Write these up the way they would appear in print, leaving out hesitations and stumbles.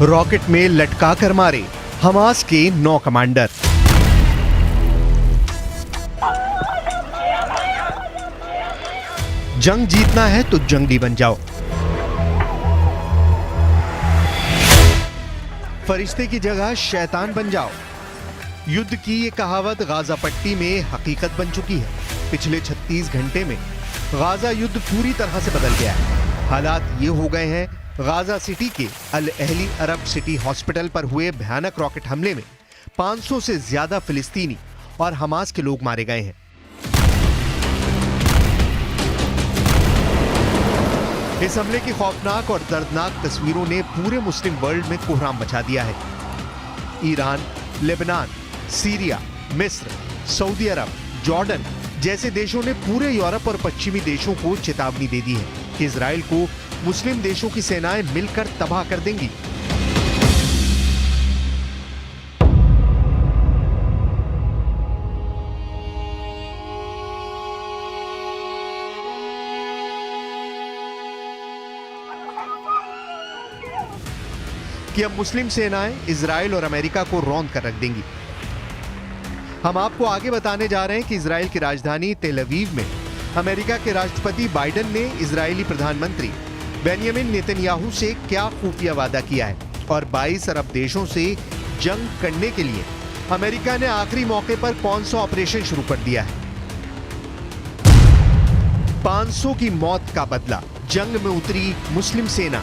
Rocket में लटका कर मारे हमास के 9 कमांडर। जंग जीतना है तो जंगली बन जाओ। फरिश्ते की जगह शैतान बन जाओ। युद्ध की ये कहावत गाजा पट्टी में हकीकत बन चुकी है। पिछले 36 घंटे में गाजा युद्ध पूरी तरह से बदल गया है। हालात ये हो गए हैं, गाजा सिटी के अल अहली अरब सिटी हॉस्पिटल पर हुए भयानक रॉकेट हमले में 500 से ज्यादा फिलिस्तीनी और हमास के लोग मारे गए हैं। इस हमले की खौफनाक और दर्दनाक तस्वीरों ने पूरे मुस्लिम वर्ल्ड में कोहराम मचा दिया है। ईरान, लेबनान, सीरिया, मिस्र, सऊदी अरब, जॉर्डन जैसे देशों ने पूरे यूरोप और पश्चिमी देशों को चेतावनी दे दी है कि इजराइल को मुस्लिम देशों की सेनाएं मिलकर तबाह कर देंगी। कि अब मुस्लिम सेनाएं इजराइल और अमेरिका को रौंद कर रख देंगी। हम आपको आगे बताने जा रहे हैं कि इजराइल की राजधानी तेल अवीव में अमेरिका के राष्ट्रपति बाइडेन ने इजरायली प्रधानमंत्री बेंयामिन नेतन्याहू से क्या खुफिया वादा किया है और 22 अरब देशों से जंग करने के लिए अमेरिका ने आखिरी मौके पर कौन सा ऑपरेशन शुरू कर दिया है। 500 की मौत का बदला, जंग में उतरी मुस्लिम सेना।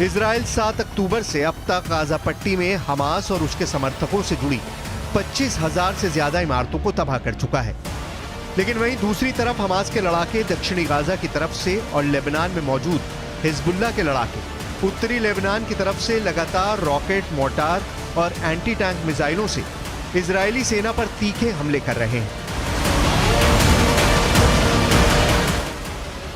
इजराइल 7 अक्टूबर से अब तक गाजा पट्टी में हमास और उसके समर्थकों से जुड़ी 25,000 से ज्यादा इमारतों को तबाह कर चुका है। लेकिन वहीं दूसरी तरफ हमास के लड़ाके दक्षिणी गाजा की तरफ से और लेबनान में मौजूद हिजबुल्लाह के लड़ाके उत्तरी लेबनान की तरफ से लगातार रॉकेट, मोर्टार और एंटी टैंक मिसाइलों से इजरायली सेना पर तीखे हमले कर रहे हैं।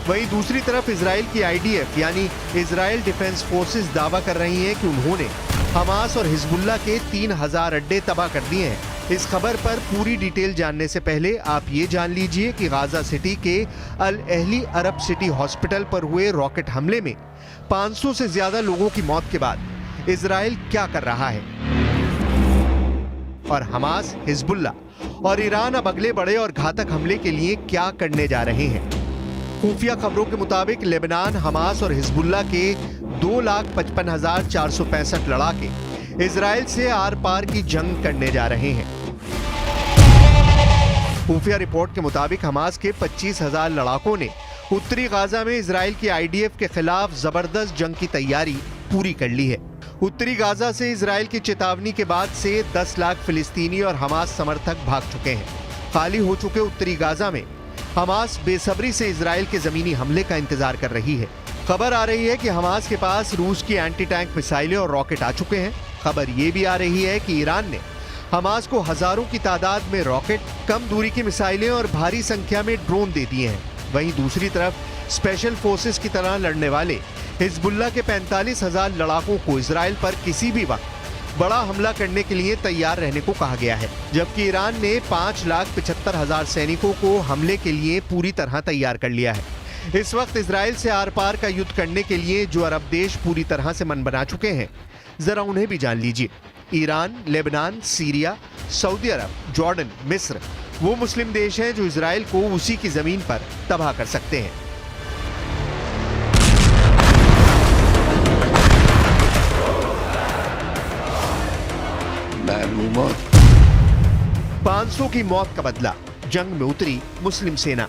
वहीं दूसरी तरफ इजराइल की आईडीएफ यानी इजराइल डिफेंस फोर्सेस दावा कर रही हैं कि उन्होंने हमास और हिजबुल्लाह के 3000 अड्डे तबाह कर दिए हैं। इस खबर पर पूरी डिटेल जानने से पहले आप ये जान लीजिए कि गाजा सिटी के अल अहली अरब सिटी हॉस्पिटल पर हुए रॉकेट हमले में 500 से ज्यादा लोगों की मौत के बाद इजराइल क्या कर रहा है और हमास, हिजबुल्लाह और ईरान अब अगले बड़े और घातक हमले के लिए क्या करने जा रहे हैं। खुफिया खबरों के मुताबिक लेबनान, हमास और हिजबुल्लाह के 2,55,465 लड़ाके इजराइल से आर पार की जंग करने जा रहे हैं। खुफिया रिपोर्ट के मुताबिक हमास के 25,000 लड़ाकों ने उत्तरी गाजा में इजराइल की आईडीएफ के खिलाफ जबरदस्त जंग की तैयारी पूरी कर ली है। उत्तरी गाजा से इजराइल की चेतावनी के बाद से 10 लाख फिलिस्तीनी और हमास समर्थक भाग चुके हैं। खाली हो चुके उत्तरी गाजा में हमास बेसब्री से इजराइल के जमीनी हमले का इंतजार कर रही है। खबर आ रही है कि हमास के पास रूस की एंटी टैंक मिसाइलें और रॉकेट आ चुके हैं। खबर ये भी आ रही है कि ईरान ने हमास को हजारों की तादाद में रॉकेट, कम दूरी की मिसाइलें और भारी संख्या में ड्रोन दे दिए हैं। वहीं दूसरी तरफ स्पेशल फोर्सेस की तरह लड़ने वाले हिजबुल्लाह के 45,000 लड़ाकों को इजराइल पर किसी भी वक्त बड़ा हमला करने के लिए तैयार रहने को कहा गया है, जबकि ईरान ने 5,75,000 सैनिकों को हमले के लिए पूरी तरह तैयार कर लिया है। इस वक्त इजराइल से आर पार का युद्ध करने के लिए जो अरब देश पूरी तरह से मन बना चुके हैं, जरा उन्हें भी जान लीजिए। ईरान, लेबनान, सीरिया, सऊदी अरब, जॉर्डन, मिस्र वो मुस्लिम देश हैं जो इजराइल को उसी की जमीन पर तबाह कर सकते हैं। मालूमात 500 की मौत का बदला, जंग में उतरी मुस्लिम सेना।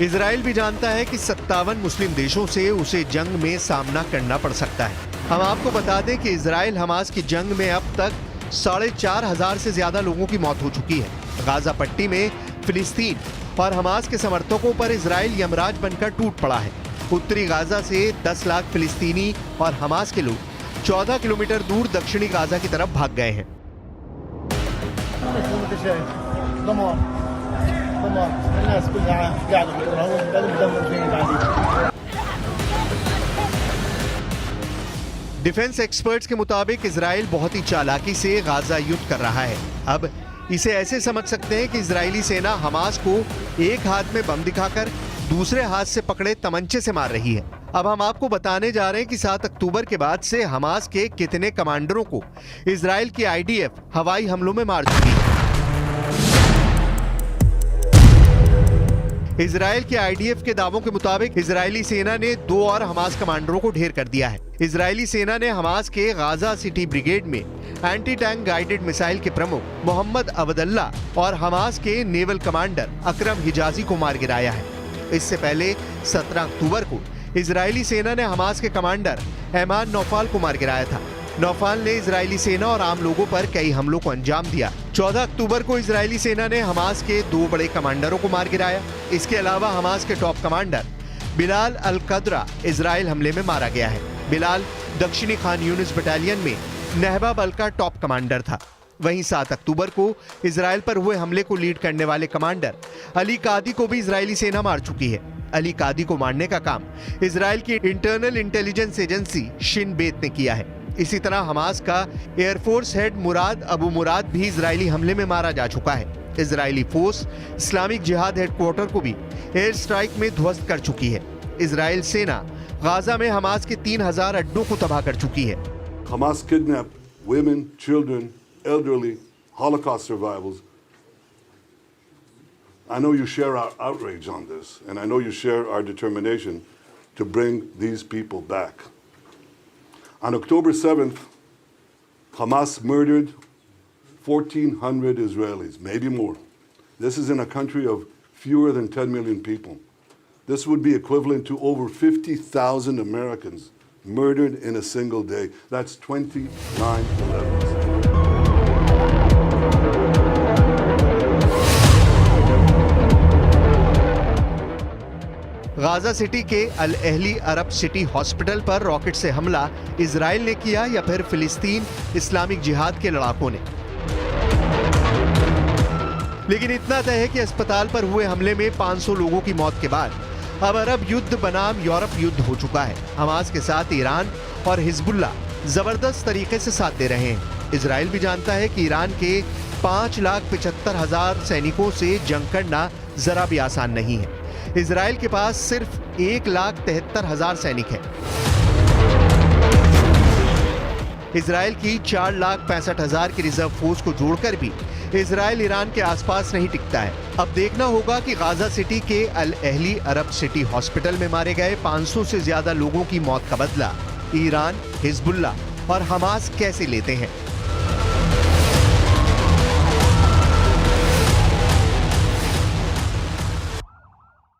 इजराइल भी जानता है कि 57 मुस्लिम देशों से उसे जंग में सामना करना पड़ सकता है। हम आपको बता दें कि इजराइल हमास की जंग में अब तक 4,500 से ज्यादा लोगों की मौत हो चुकी है। गाजा पट्टी में फिलिस्तीन और हमास के समर्थकों पर इजराइल यमराज बनकर टूट पड़ा है। उत्तरी गाजा से 10 लाख फिलिस्तीनी और हमास के लोग 14 किलोमीटर दूर दक्षिणी गाजा की तरफ भाग गए हैं। डिफेंस एक्सपर्ट्स के मुताबिक इजराइल बहुत ही चालाकी से गाजा युद्ध कर रहा है। अब इसे ऐसे समझ सकते हैं कि इजरायली सेना हमास को एक हाथ में बम दिखाकर दूसरे हाथ से पकड़े तमंचे से मार रही है। अब हम आपको बताने जा रहे हैं कि 7 अक्टूबर के बाद से हमास के कितने कमांडरों को इजराइल की आईडीएफ हवाई हमलों में मार चुकी है। इजराइल के आईडीएफ के दावों के मुताबिक इजरायली सेना ने 2 और हमास कमांडरों को ढेर कर दिया है। इजरायली सेना ने हमास के गाजा सिटी ब्रिगेड में एंटी टैंक गाइडेड मिसाइल के प्रमुख मोहम्मद अब्दुल्ला और हमास के नेवल कमांडर अकरम हिजाजी को मार गिराया है। इससे पहले 17 अक्टूबर को इजरायली सेना ने हमास के कमांडर ऐमान नौफाल को मार गिराया था। नौफाल ने इजरायली सेना और आम लोगों पर कई हमलों को अंजाम दिया। 14 अक्टूबर को इजरायली सेना ने हमास के 2 बड़े कमांडरों को मार गिराया। इसके अलावा हमास के टॉप कमांडर बिलाल अल कदरा इजराइल हमले में मारा गया है। बिलाल दक्षिणी खान यूनिस बटालियन में नहबा बल का टॉप कमांडर था। वहीं 7 अक्टूबर को इजराइल पर हुए हमले को लीड करने वाले कमांडर अली कादी को भी इजरायली सेना मार चुकी है। अली कादी को मारने का काम इजराइल की इंटरनल इंटेलिजेंस एजेंसी शिन बेत ने किया है। इसी तरह हमास का एयरफोर्स हेड मुराद अबू मुराद भी इजरायली हमले में मारा जा चुका है। इजरायली फोर्स इस्लामिक जिहाद हेडक्वार्टर को भी एयर स्ट्राइक में ध्वस्त कर चुकी है। इजराइल सेना गाजा में हमास के 3000 अड्डों को तबाह कर चुकी है। Hamas kidnapped women, children, elderly, Holocaust survivors. I know you share our outrage on this, and I know you share our determination to bring these people back. On October 7th, Hamas murdered 1,400 Israelis, maybe more. This is in a country of fewer than 10 million people. This would be equivalent to over 50,000 Americans murdered in a single day. That's 29/11s. Gaza city के अल Ahli अरब city hospital पर rocket से हमला Israel ने किया या फिर फिलिस्तीन Islamic जिहाद के लड़ाकों ने। लेकिन इतना तय है कि अस्पताल पर हुए हमले में 500 लोगों की मौत के बाद अब अरब युद्ध बनाम यूरोप युद्ध हो चुका है। हमास के साथ ईरान और हिजबुल्ला जबरदस्त तरीके से साथ दे रहे हैं। इजराइल भी जानता है कि ईरान के 5,75,000 सैनिकों से जंग करना जरा भी आसान नहीं है। इजराइल के पास सिर्फ 1,73,000 सैनिक हैं। इजराइल की 4,65,000 की रिजर्व फोर्स को जोड़कर भी इजराइल ईरान के आसपास नहीं टिकता है। अब देखना होगा कि गाजा सिटी के अल अहली अरब सिटी हॉस्पिटल में मारे गए 500 से ज्यादा लोगों की मौत का बदला ईरान, हिजबुल्ला और हमास कैसे लेते हैं।